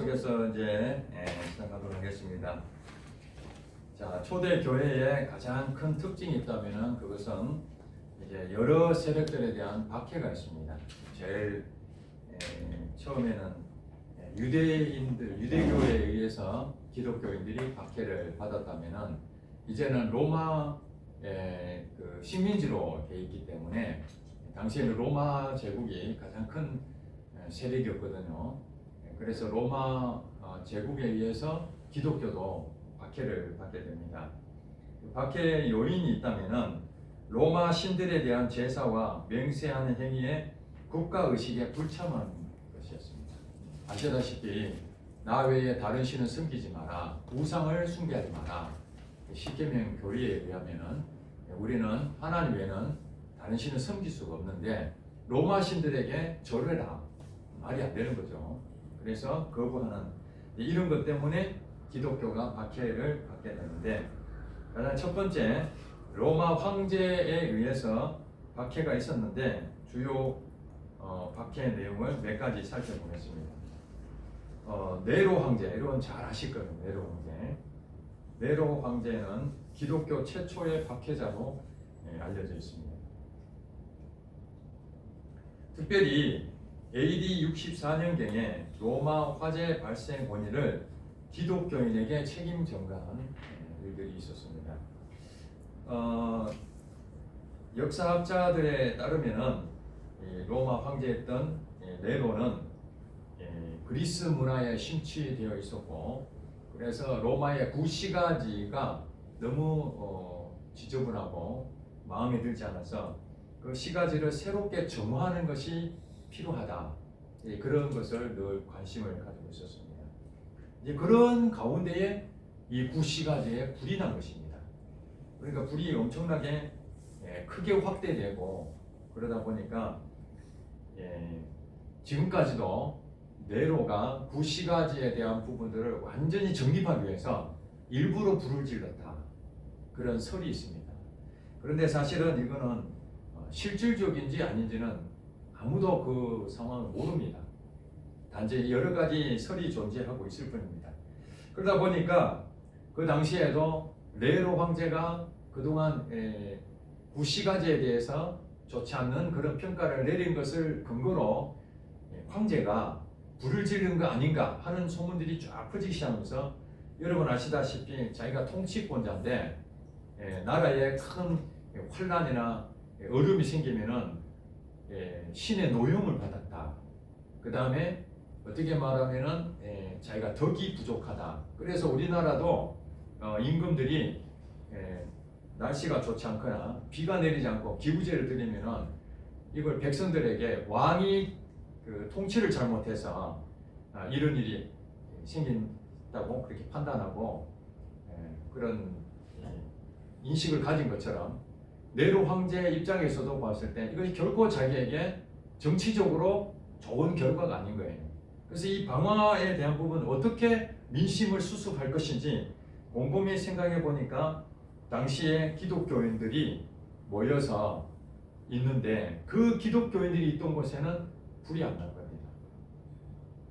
속에서 이제 시작하도록 하겠습니다. 자, 초대 교회의 가장 큰 특징이 있다면은 그것은 이제 여러 세력들에 대한 박해가 있습니다. 제일 처음에는 유대교에 의해서 기독교인들이 박해를 받았다면은 이제는 로마 그 식민지로 돼 있기 때문에 당시에는 로마 제국이 가장 큰 세력이었거든요. 그래서 로마 제국에 의해서 기독교도 박해를 받게 됩니다. 박해의 요인이 있다면은 로마 신들에 대한 제사와 맹세하는 행위에 국가의식에 불참한 것이었습니다. 아시다시피 나 외에 다른 신은 섬기지 마라, 우상을 숭배하지 마라. 십계명 교리에 의하면은 우리는 하나님 외에는 다른 신을 섬길 수가 없는데 로마 신들에게 절해라 말이 안 되는 거죠. 그래서 거부하는 이런 것 때문에 기독교가 박해를 받게 되는데, 가장 첫 번째 로마 황제에 의해서 박해가 있었는데 주요 박해 내용을 몇 가지 살펴보겠습니다. 네로 황제, 여러분 잘 아실 거예요. 네로 황제. 네로 황제는 기독교 최초의 박해자로 알려져 있습니다. 특별히 AD 64년경에 로마 화재 발생 원인을 기독교인에게 책임 전가한 일들이 있었습니다. 역사학자들에 따르면은 로마 황제였던 네로는 그리스 문화에 심취되어 있었고, 그래서 로마의 구시가지가 너무 지저분하고 마음에 들지 않아서 그 시가지를 새롭게 정화하는 것이 필요하다. 그런 것을 늘 관심을 가지고 있었습니다. 이제 그런 가운데에 이 구시가지에 불이 난 것입니다. 그러니까 불이 엄청나게 크게 확대되고, 그러다 보니까 지금까지도 네로가 구시가지에 대한 부분들을 완전히 정립하기 위해서 일부러 불을 질렀다, 그런 설이 있습니다. 그런데 사실은 이거는 실질적인지 아닌지는 아무도 그 상황을 모릅니다. 단지 여러 가지 설이 존재하고 있을 뿐입니다. 그러다 보니까 그 당시에도 네로 황제가 그동안 구시가지에 대해서 좋지 않는 그런 평가를 내린 것을 근거로 황제가 불을 지른 거 아닌가 하는 소문들이 쫙 퍼지기 시작하면서, 여러분 아시다시피 자기가 통치권자인데 나라에 큰 환란이나 어려움이 생기면은 신의 노용을 받았다. 그 다음에 어떻게 말하면은 자기가 덕이 부족하다. 그래서 우리나라도 임금들이 날씨가 좋지 않거나 비가 내리지 않고 기우제를 드리면은 이걸 백성들에게 왕이 그 통치를 잘못해서 이런 일이 생긴다고 그렇게 판단하고 그런 인식을 가진 것처럼, 네로 황제 입장에서도 봤을 때 이것이 결코 자기에게 정치적으로 좋은 결과가 아닌 거예요. 그래서 이 방화에 대한 부분은 어떻게 민심을 수습할 것인지 곰곰이 생각해 보니까 당시에 기독교인들이 모여서 있는데 그 기독교인들이 있던 곳에는 불이 안 난 겁니다.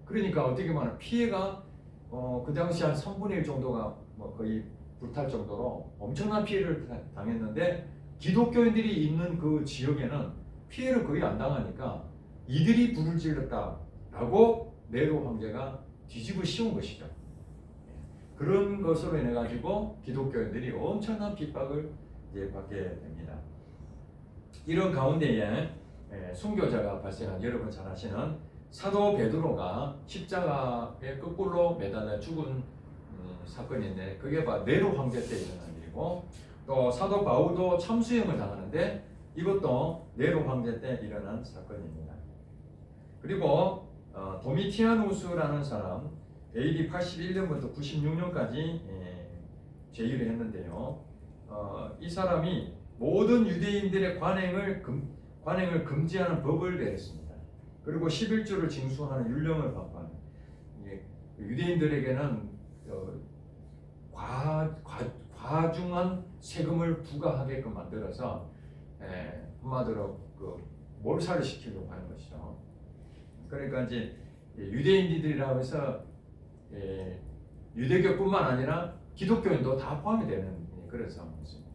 그러니까 어떻게 말하면 피해가 그 당시 한 3분의 1 정도가 뭐 거의 불탈 정도로 엄청난 피해를 당했는데, 기독교인들이 있는 그 지역에는 피해를 거의 안 당하니까 이들이 불을 질렀다라고 네로 황제가 뒤집어 씌운 것이죠. 그런 것으로 인해 가지고 기독교인들이 엄청난 핍박을 이제 받게 됩니다. 이런 가운데에 순교자가 발생한, 여러분 잘 아시는 사도 베드로가 십자가에 거꾸로 매달려 죽은 사건인데, 그게 바로 네로 황제 때 일어난 일이고, 또 사도 바울도 참수형을 당하는데 이것도 네로 황제 때 일어난 사건입니다. 그리고 도미티아누스라는 사람, AD 81년부터 96년까지 제위를 했는데요. 이 사람이 모든 유대인들의 관행을 금지하는 법을 내렸습니다. 그리고 11조를 징수하는 율령을 발표하는, 유대인들에게는 과중한 세금을 부과하게끔 만들어서 한마디로 몰살을 시키려고 하는 것이죠. 그러니까 이제 유대인들이라고 해서 유대교뿐만 아니라 기독교인도 다 포함이 되는 그런 상황이었습니다.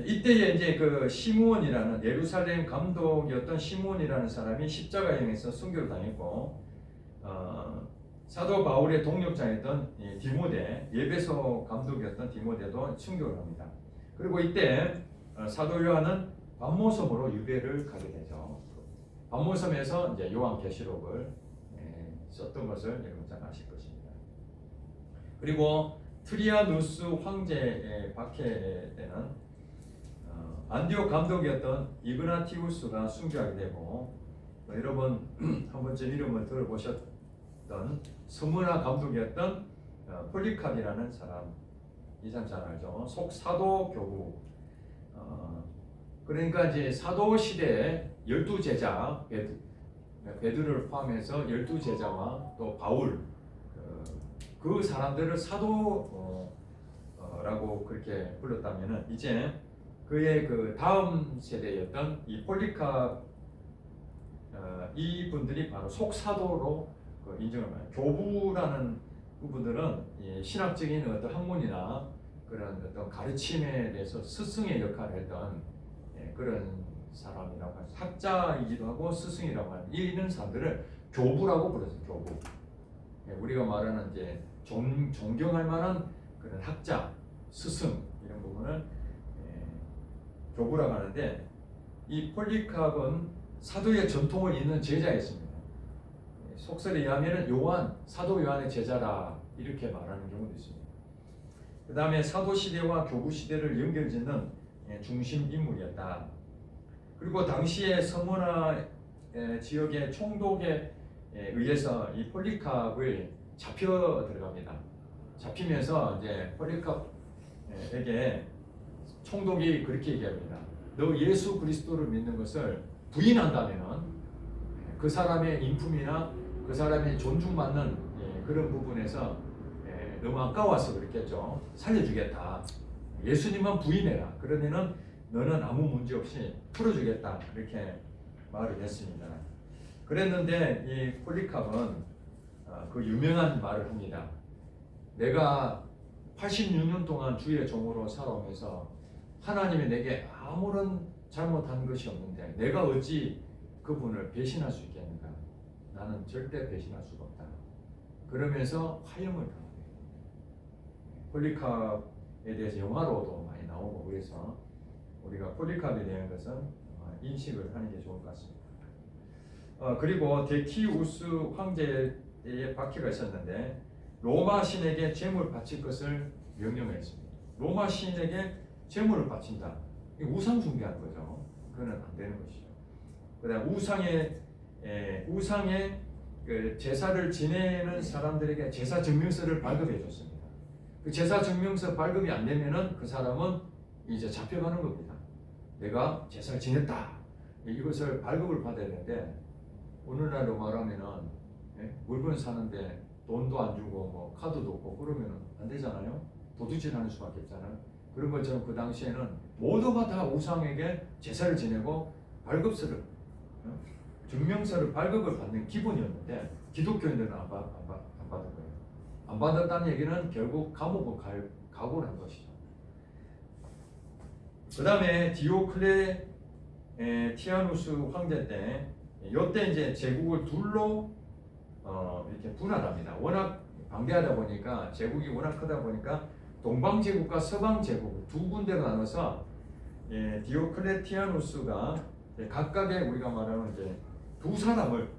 이때에 이제 그 시므온이라는 예루살렘 감독이었던 시므온이라는 사람이 십자가형에서 순교를 당했고, 사도 바울의 동역자였던 디모데, 예배소 감독이었던 디모데도 순교를 합니다. 그리고 이때 사도 요한은 반모섬으로 유배를 가게 되죠. 반모섬에서 이제 요한계시록을 썼던 것을 여러분 잘 아실 것입니다. 그리고 트리아누스 황제의 박해 때는 안디옥 감독이었던 이그나티우스가 순교하게 되고, 여러분 한 번쯤 이름을 들어보셨던 서문화 감독이었던 폴리캅이라는 사람, 이 사람 잘 알죠. 속사도 교부. 그러니까 이제 사도 시대에 12제자 베드로를 포함해서 12제자와 또 바울, 그 사람들을 사도라고 그렇게 불렀다면은, 이제 그의 그 다음 세대였던 이 폴리캅, 이 분들이 바로 속사도로 인정을 받아요. 교부라는 부분들은 신학적인 어떤 학문이나 그런 어떤 가르침에 대해서 스승의 역할을 했던 그런 사람이라고 하죠. 학자이기도 하고 스승이라고 하는 이런 사람들을 교부라고 불렀어요. 교부. 우리가 말하는 이제 존경할 만한 그런 학자, 스승 이런 부분을 교부라고 하는데, 이 폴리캅은 사도의 전통을 잇는 제자였습니다. 속설에 의하면 사도 요한의 제자라 이렇게 말하는 경우도 있습니다. 그 다음에 사도 시대와 교부 시대를 연결짓는 중심 인물이었다. 그리고 당시에 서문화 지역의 총독에 의해서 이 폴리캅을 잡혀 들어갑니다. 잡히면서 이제 폴리캅에게 총독이 그렇게 얘기합니다. 너 예수 그리스도를 믿는 것을 부인한다면은 그 사람의 인품이나 그 사람의 존중받는 그런 부분에서 너무 아까워서 그랬겠죠. 살려주겠다. 예수님만 부인해라. 그러면은 너는 아무 문제 없이 풀어주겠다. 그렇게 말을 했습니다. 그랬는데 이 폴리캅은 그 유명한 말을 합니다. 내가 86년 동안 주의 종으로 살아오면서 하나님이 내게 아무런 잘못한 것이 없는데 내가 어찌 그분을 배신할 수 있겠는가? 나는 절대 배신할 수가 없다. 그러면서 화염을 당하게 됩니다. 폴리캅에 대해서 영화로도 많이 나오고, 그래서 우리가 폴리캅에 대한 것은 인식을 하는 게 좋을 것 같습니다. 그리고 데키우스 황제의 박해가 있었는데 로마 신에게 제물 바칠 것을 명령했습니다. 로마 신에게 제물을 바친다. 우상 숭배하는 거죠. 그거는 안 되는 것이죠. 그다음 우상의 그 제사를 지내는 사람들에게 제사 증명서를 발급해 줬습니다. 그 제사 증명서 발급이 안 되면은 그 사람은 이제 잡혀가는 겁니다. 내가 제사를 지냈다. 이것을 발급을 받아야 되는데, 오늘날로 말하면은 물건 사는데 돈도 안 주고 뭐 카드도 없고 그러면 안 되잖아요. 도둑질하는 수밖에 없잖아요. 그런 것처럼 그 당시에는 모두가 다 우상에게 제사를 지내고 발급서를, 증명서를 발급을 받는 기본이었는데 기독교인들은 안 받은 거예요. 안 받았다는 얘기는 결국 감옥을 갈 각오를 한 것이죠. 그 다음에 디오클레티아누스 황제 때, 이때 이제 제국을 둘로 이렇게 분할합니다. 워낙 방대하다 보니까, 제국이 워낙 크다 보니까 동방 제국과 서방 제국 두 군데로 나눠서 디오클레티아누스가 각각의 우리가 말하는 이제 두 사람을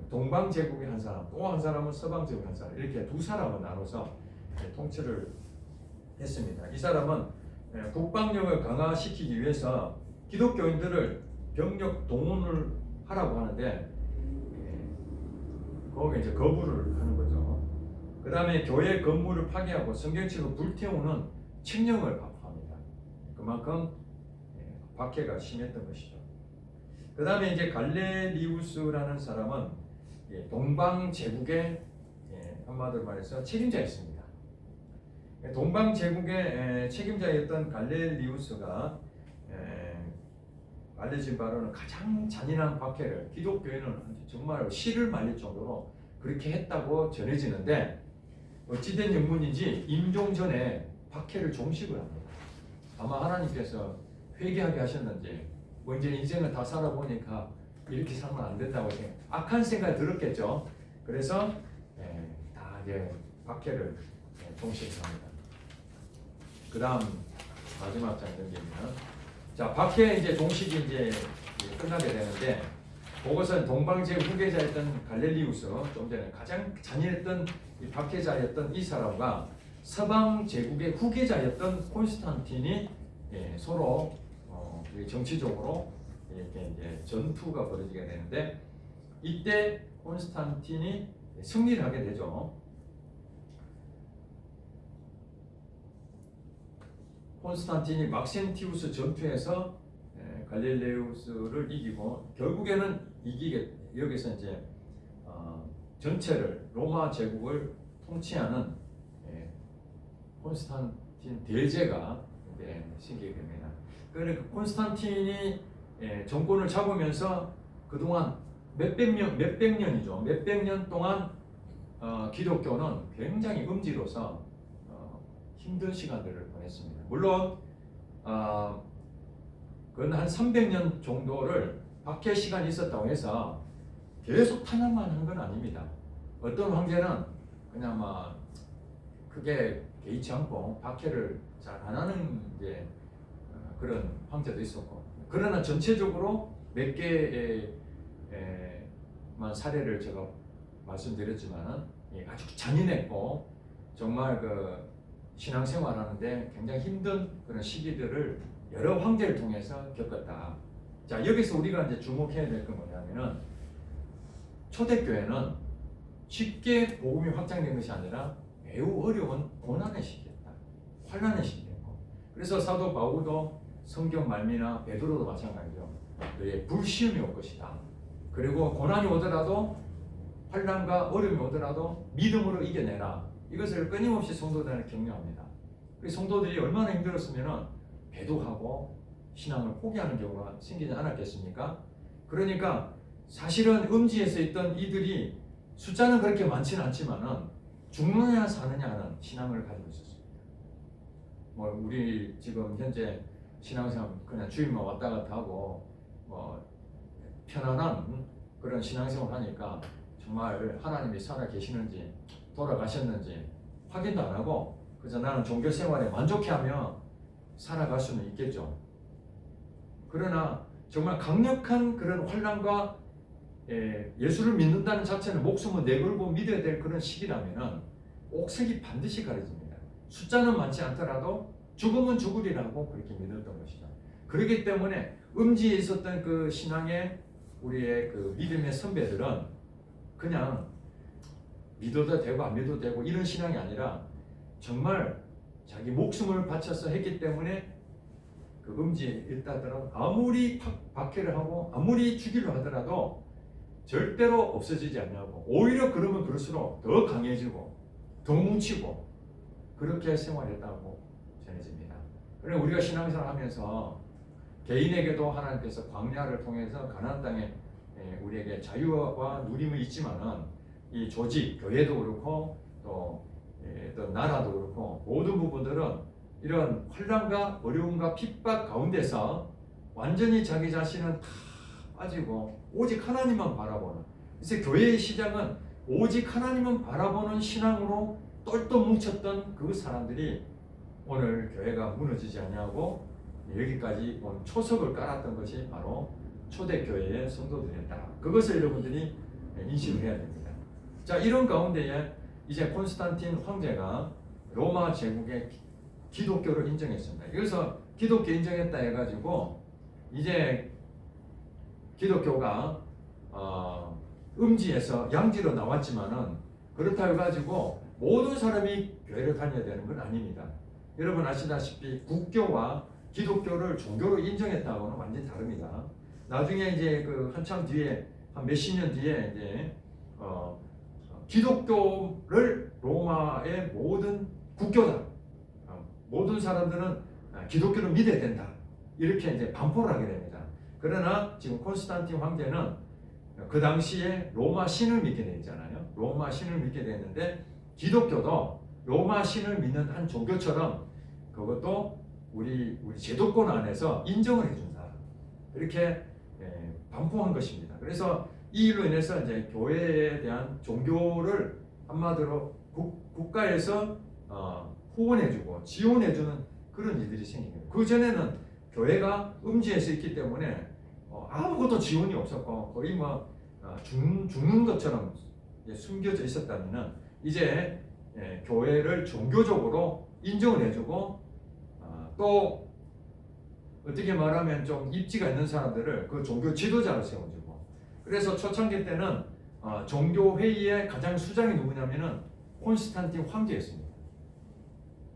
동방 제국의 한 사람, 또 한 사람은 서방 제국 한 사람, 이렇게 두 사람을 나눠서 통치를 했습니다. 이 사람은 국방력을 강화시키기 위해서 기독교인들을 병력 동원을 하라고 하는데 거기에 이제 거부를 하는 거죠. 그 다음에 교회 건물을 파괴하고 성경책을 불태우는 칙령을 발표합니다. 그만큼 박해가 심했던 것이죠. 그 다음에 이제 갈레리우스라는 사람은 동방 제국의 한마디로 말해서 책임자였습니다. 동방 제국의 책임자였던 갈레리우스가 알려진 바로는 가장 잔인한 박해를, 기독교인은 정말 시를 말릴 정도로 그렇게 했다고 전해지는데 어찌된 영문인지 임종 전에 박해를 종식을 합니다. 아마 하나님께서 회개하게 하셨는지 이제 인생을 다 살아보니까 이렇게 살면 안 된다고 악한 생각이 들었겠죠. 그래서 다 이제 박해를 종식합니다. 그 다음 마지막 장 넘기면 자 박해 이제 종식이 이제 끝나게 되는데 그것은 동방제 후계자였던 갈릴리우스 좀 전에 가장 잔인했던 이 박해자였던 이 사람과 서방 제국의 후계자였던 콘스탄틴이 서로 정치적으로 이렇게 이제 전투가 벌어지게 되는데 이때 콘스탄틴이 승리를 하게 되죠. 콘스탄틴이 막센티우스 전투에서 갈릴레우스를 이기고 결국에는 여기서 이제 전체를 로마 제국을 통치하는 콘스탄틴 대제가 생기게 됩니다. 그러니까 콘스탄틴이 정권을 잡으면서 그동안 몇백 년 동안 기독교는 굉장히 음지로서 힘든 시간들을 보냈습니다. 물론 그건 한 300년 정도를 박해 시간이 있었다고 해서 계속 탄압만 한 건 아닙니다. 어떤 황제는 그냥 막 크게 개의치 않고 박해를 잘 안 하는 이제 그런 황제도 있었고, 그러나 전체적으로 몇 개의 사례를 제가 말씀드렸지만은 아주 잔인했고 정말 그 신앙생활하는데 굉장히 힘든 그런 시기들을 여러 황제를 통해서 겪었다. 자, 여기서 우리가 이제 주목해야 될 건 뭐냐면은 초대교회는 쉽게 복음이 확장된 것이 아니라 매우 어려운 고난의 시기였다. 환난의 시기였고, 그래서 사도 바울도 성경 말미나 베드로도 마찬가지죠. 너의 불시험이 올 것이다. 그리고 고난이 오더라도 환난과 어려움이 오더라도 믿음으로 이겨내라. 이것을 끊임없이 성도들한테 격려합니다. 그 성도들이 얼마나 힘들었으면은 배도하고 신앙을 포기하는 경우가 생기지 않았겠습니까? 그러니까 사실은 음지에서 있던 이들이 숫자는 그렇게 많지는 않지만은 죽느냐 사느냐 하는 신앙을 가지고 있었습니다. 뭐 우리 지금 현재 신앙생활 그냥 주일만 왔다 갔다 하고 뭐 편안한 그런 신앙생활 하니까 정말 하나님이 살아 계시는지 돌아가셨는지 확인도 안 하고 그래서 나는 종교 생활에 만족해하며 살아갈 수는 있겠죠. 그러나 정말 강력한 그런 환난과 예수를 믿는다는 자체는 목숨을 내걸고 믿어야 될 그런 시기라면은 옥색이 반드시 가려집니다. 숫자는 많지 않더라도 죽으면 죽으리라고 그렇게 믿었던 것이죠. 그렇기 때문에 음지에 있었던 그 신앙의 우리의 그 믿음의 선배들은 그냥 믿어도 되고 안 믿어도 되고 이런 신앙이 아니라 정말 자기 목숨을 바쳐서 했기 때문에 그 음지에 있다더라도 아무리 박해를 하고 아무리 죽이려 하더라도 절대로 없어지지 않냐고, 오히려 그러면 그럴수록 더 강해지고 더 뭉치고 그렇게 생활했다고 전해집니다. 그래서 우리가 신앙생활 하면서 개인에게도 하나님께서 광야를 통해서 가나안 땅에 우리에게 자유와 누림이 있지만은 이 조직, 교회도 그렇고 또 나라도 그렇고 모든 부분들은 이런 환난과 어려움과 핍박 가운데서 완전히 자기 자신은 다 빠지고 오직 하나님만 바라보는, 그래서 교회의 시작은 오직 하나님만 바라보는 신앙으로 똘똘 뭉쳤던 그 사람들이 오늘 교회가 무너지지 아니하고 여기까지 온 초석을 깔았던 것이 바로 초대교회의 성도들이었다. 그것을 여러분들이 인식을 해야 됩니다. 자, 이런 가운데에 이제 콘스탄틴 황제가 로마 제국의 기독교를 인정했습니다. 그래서 기독교 인정했다 해가지고 이제 기독교가 음지에서 양지로 나왔지만은 그렇다 해가지고 모든 사람이 교회를 다녀야 되는 건 아닙니다. 여러분 아시다시피 국교와 기독교를 종교로 인정했다고는 완전히 다릅니다. 나중에 이제 그 한참 뒤에 한 몇십 년 뒤에 이제 기독교를 로마의 모든 국교다, 모든 사람들은 기독교를 믿어야 된다, 이렇게 이제 반포를 하게 됩니다. 그러나 지금 콘스탄틴 황제는 그 당시에 로마 신을 믿게 되잖아요. 로마 신을 믿게 됐는데 기독교도 로마 신을 믿는 한 종교처럼 그것도 우리 제도권 안에서 인정을 해준 사람 이렇게 반포한 것입니다. 그래서 이 일로 인해서 이제 교회에 대한 종교를 한마디로 국가에서 후원해주고 지원해주는 그런 일들이 생긴 거예요. 그 전에는 교회가 음지에서 있기 때문에 아무것도 지원이 없었고 거의 뭐 죽는 것처럼 숨겨져 있었다면은 이제 교회를 종교적으로 인정을 해주고 또 어떻게 말하면 좀 입지가 있는 사람들을 그 종교 지도자로 세워주고 그래서 초창기 때는 종교 회의의 가장 수장이 누구냐면은 콘스탄틴 황제였습니다.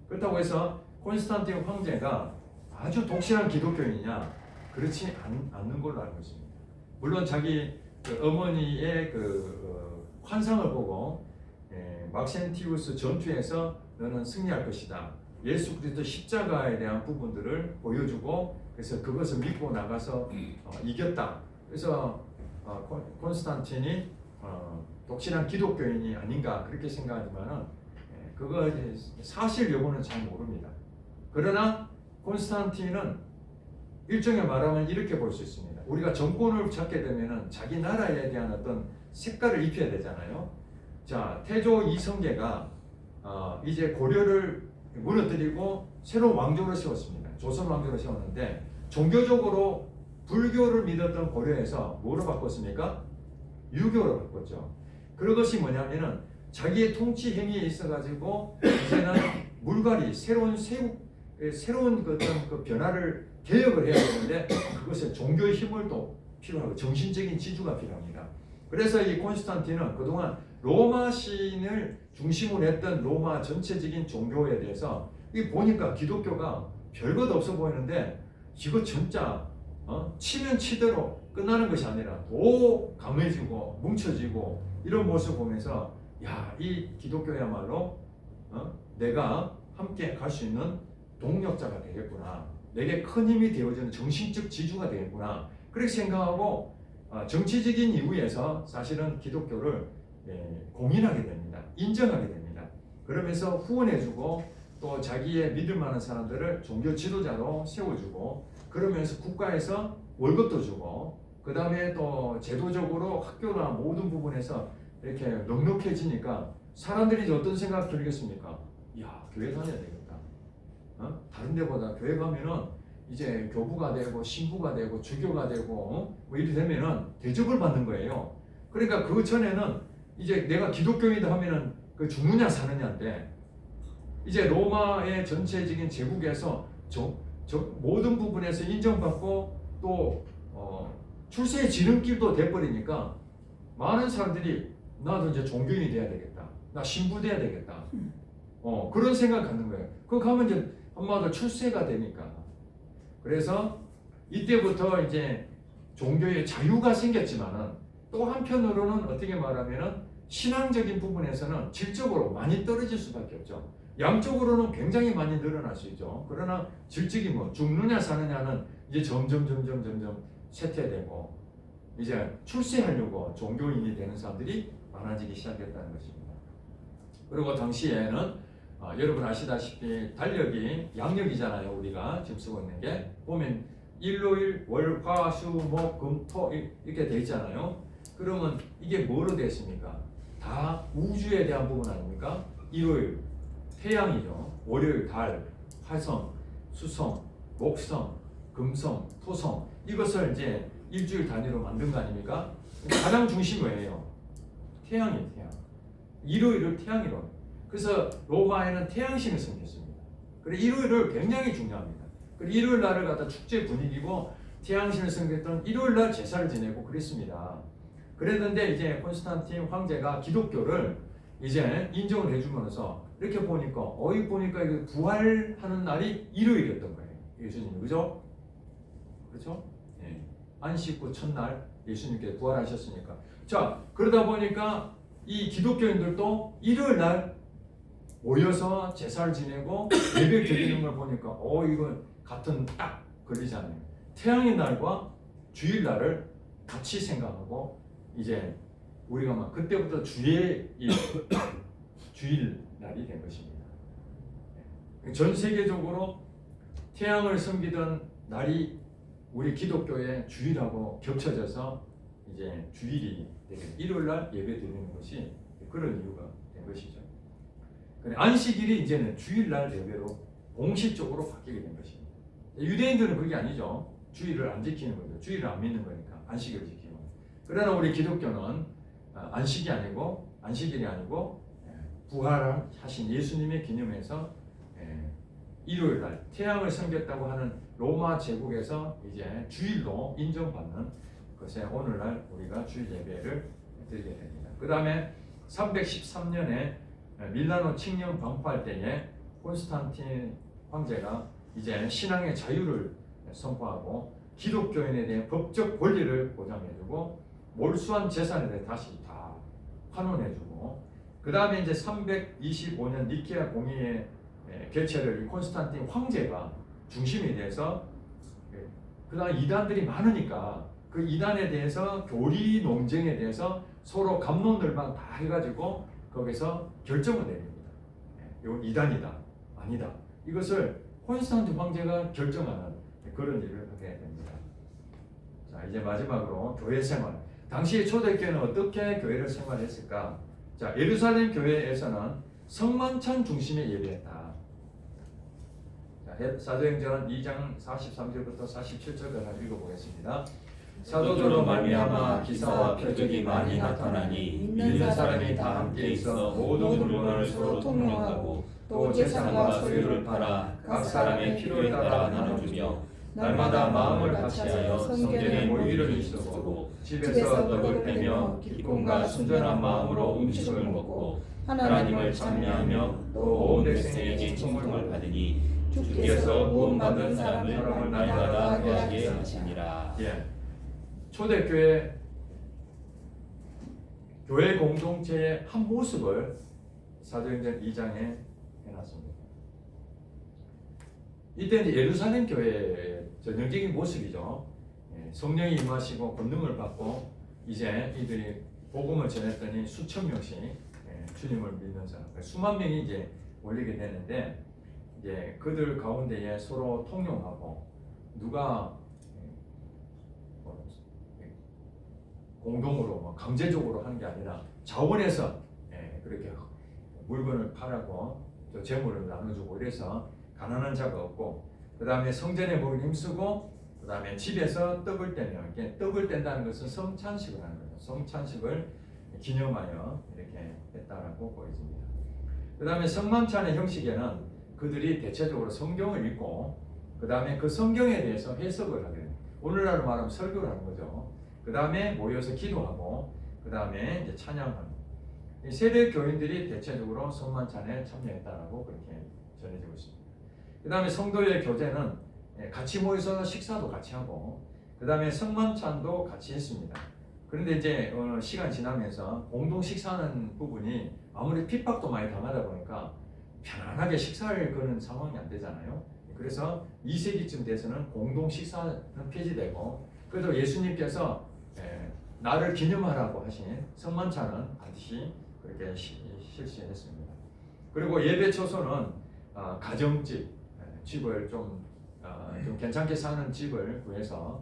그렇다고 해서 콘스탄틴 황제가 아주 독실한 기독교인이냐 그렇지 않는 걸로 알고 있습니다. 물론 자기 어머니의 환상을 보고 막센티우스 전투에서 너는 승리할 것이다. 예수 그리스도 십자가에 대한 부분들을 보여주고 그래서 그것을 믿고 나가서 이겼다. 그래서 콘스탄틴이 독실한 기독교인이 아닌가 그렇게 생각하지만은 그거 사실 여부는 잘 모릅니다. 그러나 콘스탄틴은 일종의 말하면 이렇게 볼 수 있습니다. 우리가 정권을 잡게 되면은 자기 나라에 대한 어떤 색깔을 입혀야 되잖아요. 자, 태조 이성계가 이제 고려를 무너뜨리고 새로운 왕조를 세웠습니다. 조선 왕조를 세웠는데 종교적으로 불교를 믿었던 고려에서 뭐로 바꿨습니까? 유교로 바꿨죠. 그것이 뭐냐면은 자기의 통치 행위에 있어가지고 이제는 물갈이 새로운 어떤 그 변화를 개혁을 해야 되는데 그것에 종교의 힘을 또 필요하고 정신적인 지주가 필요합니다. 그래서 이 콘스탄틴은 그동안 로마 신을 중심으로 했던 로마 전체적인 종교에 대해서 이 보니까 기독교가 별것 없어 보이는데 이거 진짜 치면 치대로 끝나는 것이 아니라 더 강해지고 뭉쳐지고 이런 모습을 보면서 야, 이 기독교야말로 내가 함께 갈 수 있는 동력자가 되겠구나. 내게 큰 힘이 되어주는 정신적 지주가 되겠구나. 그렇게 생각하고 정치적인 이유에서 사실은 기독교를 공인하게 됩니다. 인정하게 됩니다. 그러면서 후원해주고 또 자기의 믿을 만한 사람들을 종교 지도자로 세워주고 그러면서 국가에서 월급도 주고 그 다음에 또 제도적으로 학교나 모든 부분에서 이렇게 넉넉해지니까 사람들이 어떤 생각 들겠습니까? 야, 교회 다녀야 되겠다. 다른 데보다 교회 가면은 이제 교부가 되고 신부가 되고 주교가 되고 뭐 이렇게 되면은 대접을 받는 거예요. 그러니까 그 전에는 이제 내가 기독교인이다 하면은 그 죽느냐 사느냐인데 이제 로마의 전체적인 제국에서 모든 부분에서 인정받고 또 출세의 지름길도 돼버리니까 많은 사람들이 나도 이제 종교인이 돼야 되겠다. 나 신부 돼야 되겠다. 그런 생각을 갖는 거예요. 그거 가면 이제 한마디로 출세가 되니까. 그래서 이때부터 이제 종교의 자유가 생겼지만은 또 한편으로는 어떻게 말하면은 신앙적인 부분에서는 질적으로 많이 떨어질 수밖에 없죠. 양적으로는 굉장히 많이 늘어날 수 있죠. 그러나 질적이 뭐 죽느냐 사느냐는 이제 점점 쇠퇴되고 이제 출세하려고 종교인이 되는 사람들이 많아지기 시작했다는 것입니다. 그리고 당시에는 여러분 아시다시피 달력이 양력이잖아요. 우리가 지금 쓰고 있는 게 보면 일요일, 월, 화, 수, 목, 금, 토 이렇게 돼 있잖아요. 그러면 이게 뭐로 되어 있습니까? 다 우주에 대한 부분 아닙니까? 일요일 태양이죠. 월요일 달, 화성, 수성, 목성, 금성, 토성 이것을 이제 일주일 단위로 만든 거 아닙니까? 가장 중심이 뭐예요? 태양이에요. 태양. 일요일을 태양이로. 그래서 로마에는 태양신을 섬겼습니다. 그래서 일요일을 굉장히 중요합니다. 그리고 일요일 날을 갖다 축제 분위기고 태양신을 섬겼던 일요일 날 제사를 지내고 그랬습니다. 그랬는데 이제 콘스탄틴 황제가 기독교를 이제 인정을 해주면서 이렇게 보니까 이거 부활하는 날이 일요일이었던 거예요. 예수님이 그죠? 그렇죠? 예. 안식 후 첫날 예수님께서 부활하셨으니까. 자, 그러다 보니까 이 기독교인들도 일요일 날 모여서 제사를 지내고 예배 드리는 걸 보니까 이거 같은 딱 걸리잖아요. 태양의 날과 주일 날을 같이 생각하고 이제 우리가 막 그때부터 주의 주일날이 된 것입니다. 전 세계적으로 태양을 섬기던 날이 우리 기독교의 주일하고 겹쳐져서 이제 주일이 되게 일요일날 예배 드리는 것이 그런 이유가 된 것이죠. 안식일이 이제는 주일날 예배로 공식적으로 바뀌게 된 것입니다. 유대인들은 그게 아니죠. 주일을 안 지키는 거죠. 주일을 안 믿는 거니까 안식일을 지키고. 그러나 우리 기독교는 안식일이 아니고 부활하신 예수님의 기념해서 일요일날 태양을 섬겼다고 하는 로마 제국에서 이제 주일로 인정받는 것에 오늘날 우리가 주일 예배를 드리게 됩니다. 그 다음에 313년에 밀라노 칙령 방파할 때에 콘스탄틴 황제가 이제 신앙의 자유를 선포하고 기독교인에 대한 법적 권리를 보장해주고 몰수한 재산에 대해 다시 다 환원해주고 그 다음에 이제 325년 니케아 공의회 개최를 콘스탄틴 황제가 중심이 돼서 그 다음 이단들이 많으니까 그 이단에 대해서 교리 논쟁에 대해서 서로 갑론을방 다 해가지고 거기서 결정을 내립니다. 이건 이단이다 아니다 이것을 콘스탄틴 황제가 결정하는 그런 일을 하게 됩니다. 자 이제 마지막으로 교회 생활. 당시 초대교회는 어떻게 교회를 생활했을까? 자 예루살렘 교회에서는 성만찬 중심의 예배했다. 사도행전 2장 43절부터 47절까지 읽어보겠습니다. 사도들로 말미암아 기사와 표적이 많이 나타나니 믿는 사람이 다 함께 있어 모든 물건을 서로 통용하고 또 재산과 소유를 팔아 각 사람의 필요에 따라 나눠주며 날마다 마음을 같이하여 성전에 모이기를 일쓰고 집에서 떡을 떼며 기쁨과 순전한 마음으로 음식을 먹고 하나님을 찬미하며 또 온 백성에게 칭송을 받으니 주께서 구원받은 사람을 날마다 하게 하시니라. 초대교회 교회 공동체의 한 모습을 사도행전 2장에 해놨습니다. 이때 이제 예루살렘 교회의 전형적인 모습이죠. 성령이 임하시고 권능을 받고 이제 이들이 복음을 전했더니 수천 명씩 주님을 믿는 사람, 수만 명이 이제 몰리게 되는데 이제 그들 가운데에 서로 통용하고 누가 공동으로 강제적으로 하는 게 아니라 자원해서 그렇게 물건을 팔아고 또 재물을 나눠주고 이래서 가난한 자가 없고 그 다음에 성전에 모인 힘쓰고 그 다음에 집에서 떡을 떼면 떡을 뗀다는 것은 성찬식을 하는 거죠. 성찬식을 기념하여 이렇게 했다라고 보여집니다. 그 다음에 성만찬의 형식에는 그들이 대체적으로 성경을 읽고 그 다음에 그 성경에 대해서 해석을 하게 됩니다. 오늘날로 말하면 설교를 하는 거죠. 그 다음에 모여서 기도하고 그 다음에 이제 찬양하는 세대 교인들이 대체적으로 성만찬에 참여했다라고 그렇게 전해지고 있습니다. 그 다음에 성도의 교제는 같이 모여서 식사도 같이 하고 그 다음에 성만찬도 같이 했습니다. 그런데 이제 시간 지나면서 공동 식사하는 부분이 아무리 핍박도 많이 당하다 보니까 편안하게 식사를 거는 상황이 안 되잖아요. 그래서 2세기쯤 돼서는 공동 식사는 폐지되고 그래도 예수님께서 나를 기념하라고 하신 성만찬은 반드시 그렇게 실시했습니다. 그리고 예배 초소는 가정집, 집을 좀 괜찮게 사는 집을 구해서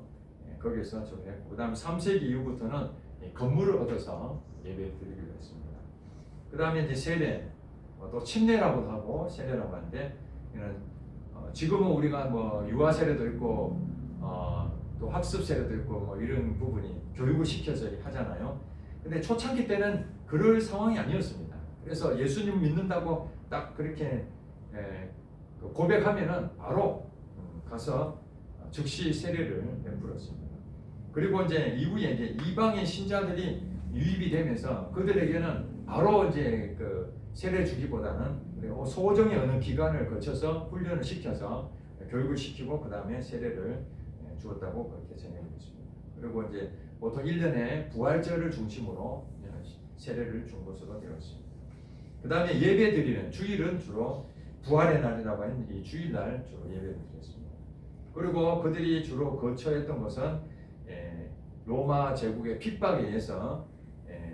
거기서 좀 했고 그 다음 3세기 이후부터는 건물을 얻어서 예배 드리기로 했습니다. 그 다음에 이제 세례, 또 침례라고도 하고 세례라고 하는데 지금은 우리가 뭐 유아 세례도 있고 또 학습 세례도 있고 뭐 이런 부분이 교육을 시켜서 하잖아요. 근데 초창기 때는 그럴 상황이 아니었습니다. 그래서 예수님 믿는다고 딱 그렇게 고백하면은 바로 가서 즉시 세례를 베풀었습니다. 그리고 이제 이후에 이제 이방인 신자들이 유입이 되면서 그들에게는 바로 이제 그 세례 주기보다는 소정의 어느 기간을 거쳐서 훈련을 시켜서 교육을 시키고 그 다음에 세례를 주었다고 그렇게 전해지고 있습니다. 그리고 이제 보통 1년에 부활절을 중심으로 세례를 준 것으로 되어 있습니다. 그 다음에 예배 드리는 주일은 주로 부활의 날이라고 하는 이 주일날 주로 예배를 드렸습니다. 그리고 그들이 주로 거처했던 것은 로마 제국의 핍박에 의해서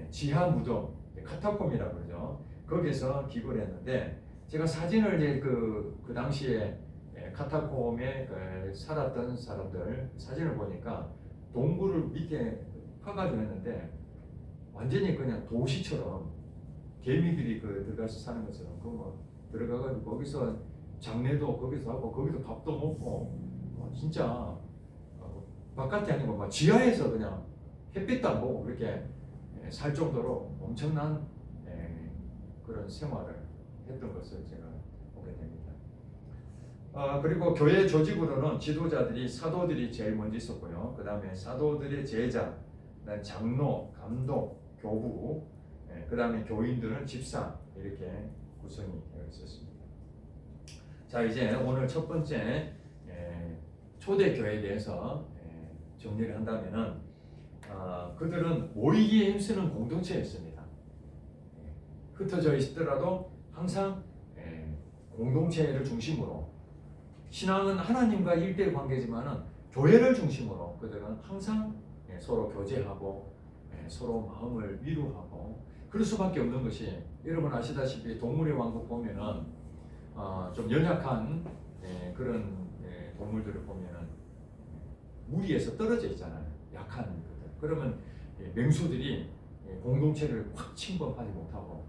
지하 무덤, 카타콤이라고 그러죠. 거기서 기거를 했는데 제가 사진을 이제 그 당시에 카타콤에 살았던 사람들 사진을 보니까 동굴을 밑에 파가지고 했는데 완전히 그냥 도시처럼 개미들이 들어가서 사는 것처럼 뭐 들어가가지고 거기서 장례도 거기서 하고 거기서 밥도 먹고 진짜 바깥이 아니고 막 지하에서 그냥 햇빛도 안 보고 그렇게 살 정도로 엄청난 그런 생활을 했던 것을 제가 보게 됩니다. 그리고 교회 조직으로는 지도자들이 사도들이 제일 먼저 있었고요. 그 다음에 사도들의 제자, 그다음 장로, 감독, 교부, 그 다음에 교인들은 집사 이렇게 구성이 되어 있었습니다. 자, 이제 오늘 첫 번째 초대교회에 대해서 정리를 한다면은 그들은 모이기에 힘쓰는 공동체였습니다. 흩어져 있더라도 항상 공동체를 중심으로 신앙은 하나님과 일대의 관계지만은 교회를 중심으로 그들은 항상 서로 교제하고 서로 마음을 위로하고 그럴 수밖에 없는 것이 여러분 아시다시피 동물의 왕국 보면은 좀 연약한 그런 동물들을 보면은 무리에서 떨어져 있잖아요. 약한 것들. 그러면 맹수들이 공동체를 확 침범하지 못하고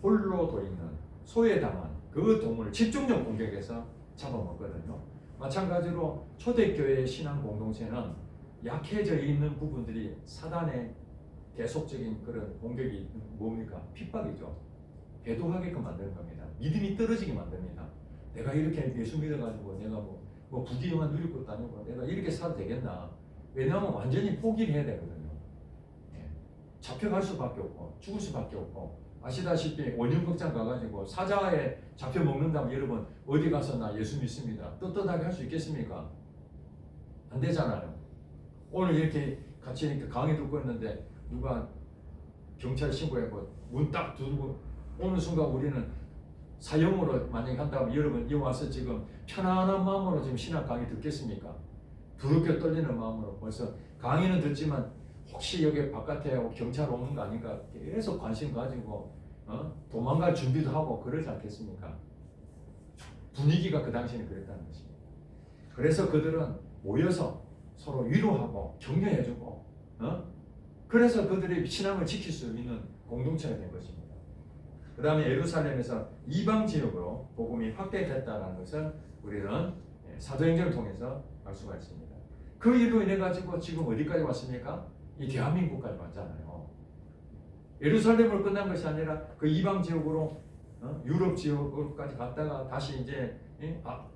홀로 도 있는 소외당한 그 동물을 집중적 공격해서 잡아먹거든요. 마찬가지로 초대교회의 신앙 공동체는 약해져 있는 부분들이 사단의 계속적인 그런 공격이 뭡니까? 핍박이죠. 배도하게끔 만드는 겁니다. 믿음이 떨어지게 만듭니다. 내가 이렇게 예수 믿어가지고 내가 뭐 부귀영화 누릴 것도 아니고 내가 이렇게 살아도 되겠나? 왜냐하면 완전히 포기를 해야 되거든요. 잡혀갈 수밖에 없고 죽을 수밖에 없고 아시다시피 원흉극장 가가지고 사자에 잡혀 먹는다면 여러분 어디 가서 나 예수 믿습니다. 떳떳하게 할 수 있겠습니까? 안 되잖아요. 오늘 이렇게 같이 이렇게 강의 듣고 있는데 누가 경찰 신고하고 문 딱 두르고 오는 순간 우리는 사형으로 만약에 한다면 여러분 이 와서 지금 편안한 마음으로 지금 신학 강의 듣겠습니까? 두렵게 떨리는 마음으로 벌써 강의는 듣지만 혹시 여기 바깥에 경찰 오는 거 아닌가 계속 관심 가지고 도망갈 준비도 하고 그러지 않겠습니까? 분위기가 그 당시에는 그랬다는 것입니다. 그래서 그들은 모여서 서로 위로하고 격려해주고 그래서 그들의 신앙을 지킬 수 있는 공동체가 된 것입니다. 그 다음에 예루살렘에서 이방 지역으로 복음이 확대됐다는 것을 우리는 사도행전을 통해서 알 수가 있습니다. 그 일로 인해 가지고 지금 어디까지 왔습니까? 이 대한민국까지 왔잖아요. 예루살렘으로 끝난 것이 아니라 그 이방 지역으로 유럽 지역으로까지 갔다가 다시 이제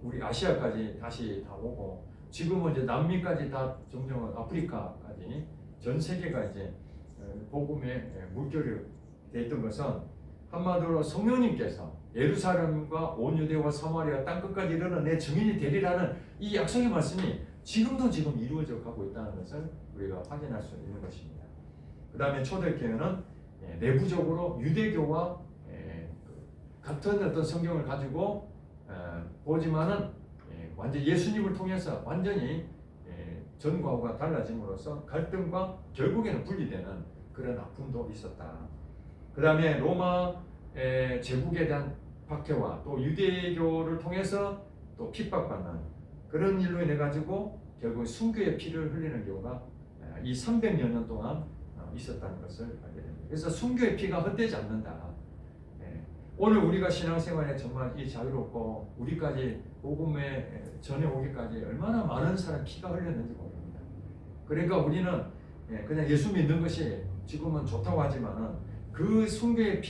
우리 아시아까지 다시 다 오고 지금은 이제 남미까지 다 점점 아프리카까지 전 세계가 이제 복음의 물결이 돼 있던 것은 한마디로 성령님께서 예루살렘과 온 유대와 사마리아 땅끝까지 이르러 내 증인이 되리라는 이 약속의 말씀이 지금도 지금 이루어져 가고 있다는 것을 우리가 확인할 수 있는 것입니다. 그 다음에 초대교회는 내부적으로 유대교와 같은 어떤 성경을 가지고 보지만은 완전 예수님을 통해서 완전히 전과 후가 달라짐으로써 갈등과 결국에는 분리되는 그런 아픔도 있었다. 그 다음에 로마 제국에 대한 박해와 또 유대교를 통해서 또 핍박받는 그런 일로 인해 가지고 결국 순교의 피를 흘리는 경우가 이 300여 년 동안 있었다는 것을 알게 됩니다. 그래서 순교의 피가 헛되지 않는다. 오늘 우리가 신앙생활에 정말 이 자유롭고 우리까지 복음에 전해오기까지 얼마나 많은 사람 피가 흘렸는지 모릅니다. 그러니까 우리는 그냥 예수 믿는 것이 지금은 좋다고 하지만은 그 순교의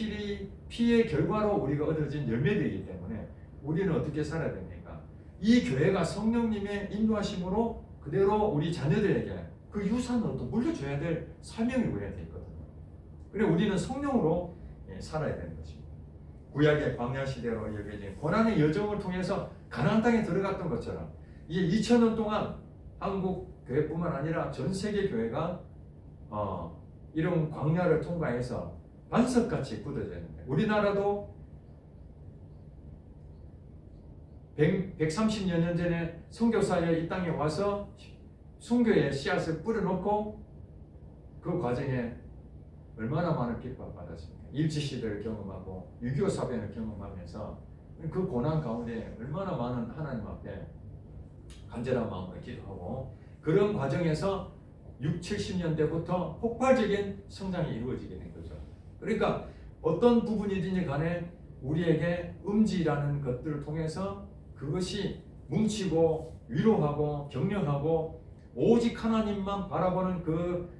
피의 결과로 우리가 얻어진 열매들이기 때문에 우리는 어떻게 살아야 됩니까? 이 교회가 성령님의 인도하심으로 그대로 우리 자녀들에게 그 유산을 또 물려줘야 될 사명이 우리한테 있거든요. 그래 우리는 성령으로 살아야 되는 것입니다. 구약의 광야 시대로 여겨진 고난의 여정을 통해서 가나안 땅에 들어갔던 것처럼 이제 2000년 동안 한국 교회뿐만 아니라 전 세계 교회가 이런 광야를 통과해서 반석같이 굳어져 있는데 우리나라도 130여 년 전에 선교사에 이 땅에 와서 순교의 씨앗을 뿌려놓고 그 과정에 얼마나 많은 핍박 받았습니까? 일제시대를 경험하고 6.25 사변을 경험하면서 그 고난 가운데 얼마나 많은 하나님 앞에 간절한 마음으로 기도하고 그런 과정에서 6, 70년대부터 폭발적인 성장이 이루어지게 된 거죠. 그러니까 어떤 부분이든지 간에 우리에게 음지라는 것들을 통해서 그것이 뭉치고 위로하고 격려하고 오직 하나님만 바라보는 그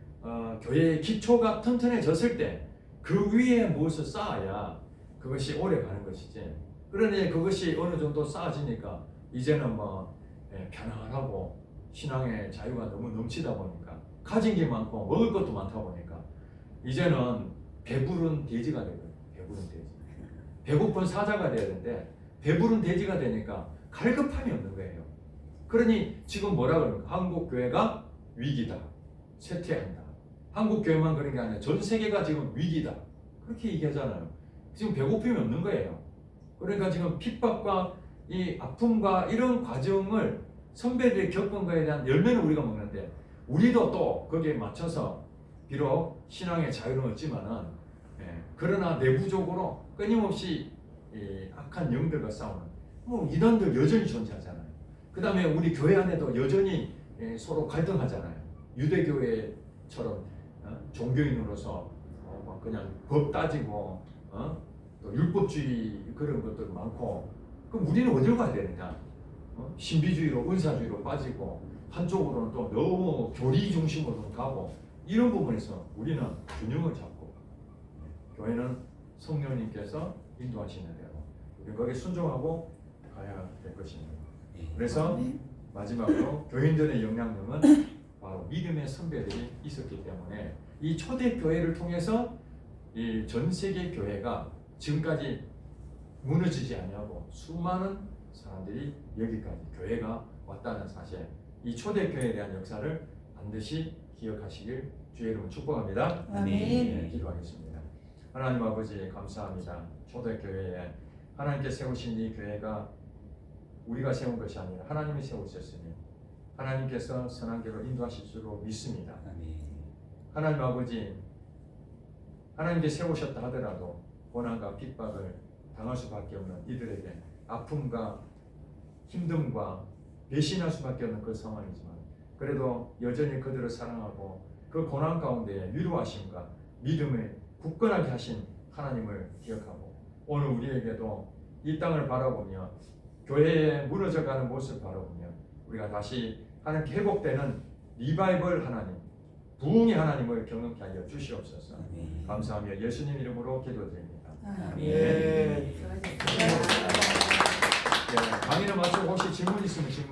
교회의 기초가 튼튼해졌을 때 그 위에 무엇을 쌓아야 그것이 오래 가는 것이지. 그러니 그것이 어느 정도 쌓아지니까 이제는 뭐 편안하고 신앙의 자유가 너무 넘치다 보니까 가진 게 많고 먹을 것도 많다 보니까 이제는 배부른 돼지가 되거든요. 배부른 돼지. 배고픈 사자가 돼야 되는데 배부른 돼지가 되니까 갈급함이 없는 거예요. 그러니 지금 뭐라 그럽니까? 한국 교회가 위기다. 쇠퇴한다. 한국 교회만 그런 게 아니라 전 세계가 지금 위기다. 그렇게 얘기하잖아요. 지금 배고픔이 없는 거예요. 그러니까 지금 핍박과 이 아픔과 이런 과정을 선배들이 겪은 거에 대한 열매는 우리가 먹는데 우리도 또 거기에 맞춰서 비록 신앙의 자유는 없지만은 그러나 내부적으로 끊임없이 악한 영들과 싸우는 뭐 이단들 여전히 존재하잖아요. 그 다음에 우리 교회 안에도 여전히 서로 갈등하잖아요. 유대교회처럼 종교인으로서 막 그냥 법 따지고 또 율법주의 그런 것들 많고 그럼 우리는 어디로 가야 되느냐? 신비주의로 은사주의로 빠지고 한쪽으로는 또 너무 교리 중심으로 가고 이런 부분에서 우리는 균형을 잡고 교회는 성령님께서 인도하시는 대로 우리 거기에 순종하고 가야 될 것입니다. 그래서 마지막으로 교인들의 영향력은 바로 믿음의 선배들이 있었기 때문에 이 초대 교회를 통해서 이 전 세계 교회가 지금까지 무너지지 아니하고 수많은 사람들이 여기까지 교회가 왔다는 사실, 이 초대 교회에 대한 역사를 반드시 기억하시길 주의 이름으로 축복합니다. 아멘. 기도하겠습니다. 하나님 아버지 감사합니다. 초대 교회에 하나님께 세우신 이 교회가 우리가 세운 것이 아니라 하나님이 세우셨으니 하나님께서 선한 길로 인도하실 줄로 믿습니다. 하나님 아버지, 하나님께 세우셨다 하더라도 고난과 핍박을 당할 수밖에 없는 이들에게 아픔과 힘듦과 배신할 수밖에 없는 그 상황이지만 그래도 여전히 그들을 사랑하고 그 고난 가운데 위로하심과 믿음을 굳건하게 하신 하나님을 기억하고 오늘 우리에게도 이 땅을 바라보며 교회에 무너져가는 모습을 바라보며 우리가 다시 하나님께 회복되는 리바이벌 하나님, 부흥의 하나님을 경험케 하여 주시옵소서. 감사하며 예수님 이름으로 기도드립니다. 아멘. 강의를 마치고 혹시 질문 있으면 질문